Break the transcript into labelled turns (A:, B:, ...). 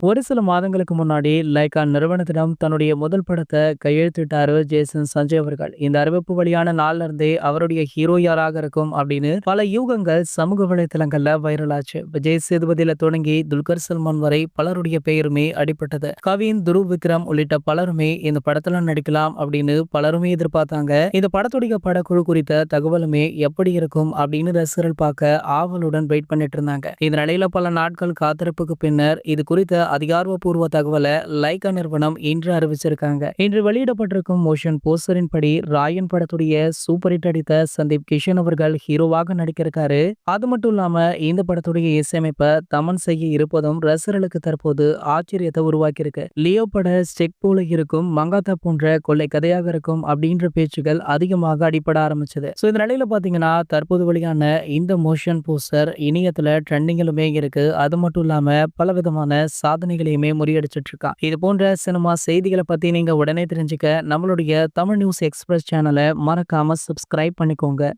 A: ஒரு சில மாதங்களுக்கு முன்னாடி லைக்கா நிறுவனத்திடம் தன்னுடைய முதல் படத்தை கையெழுத்திட்டாரு ஜேசன் சஞ்சய் அவர்கள். இந்த அறிவிப்பு வெளியான நாள்ல இருந்தே அவருடைய ஹீரோ யாராக இருக்கும் அப்படின்னு பல யூகங்கள் சமூக வலைதளங்கள்ல வைரல் ஆச்சு. விஜய் சேதுபதியில தொடங்கி துல்கர் சல்மான் வரை பலருடைய பெயருமே அடிபட்டது. கவின், துருவ் விக்ரம் உள்ளிட்ட பலருமே இந்த படத்துல நடிக்கலாம் அப்படின்னு பலருமே எதிர்பார்த்தாங்க. இந்த படத்துடைய படக்குழு குறித்த தகவலுமே எப்படி இருக்கும் அப்படின்னு ரசிகர்கள் பார்க்க ஆவலுடன் வெயிட் பண்ணிட்டு இருந்தாங்க. இந்த நிலையில பல நாட்கள் காத்திருப்புக்கு பின்னர் இது குறித்த அதிகாரப்பூர்வ தகவலை லைகா நிறுவனம் இன்று அறிவிச்சிருக்காங்க. இன்று வெளியிடப்பட்டிருக்கும் மோஷன் போஸ்டரின் படி ராயன் படத்துடைய சூப்பர் ஹிட் அடித்த சந்தீப் கிஷன் அவர்கள் ஹீரோவாக நடிக்கிறாரு. அது மட்டும் இல்லாம இந்த படத்துடைய இசையமைப்பை தமன் செய்ய இருப்பதும் ரசிகர்களுக்கு தற்போது ஆச்சரியத்தை உருவாக்கியிருக்கு. லியோ பட ஸ்டெக் போல இருக்கும், மங்காத்தா போன்ற கொள்ளை கதையாக இருக்கும் அப்படின்ற பேச்சுகள் அதிகமாக அடிபட ஆரம்பிச்சது. இந்த நிலையில பாத்தீங்கன்னா தற்போது வெளியான இந்த மோஷன் போஸ்டர் இணையத்துல ட்ரெண்டிங்கிலுமே இருக்கு. அது மட்டும் இல்லாம பல விதமான சாதனைகளையுமே முறியடிச்சிட்டு இருக்கான். இது போன்ற சினிமா செய்திகளை பத்தி நீங்க உடனே தெரிஞ்சுக்க நம்மளுடைய தமிழ் நியூஸ் எக்ஸ்பிரஸ் சேனலை மறக்காம சப்ஸ்கிரைப் பண்ணிக்கோங்க.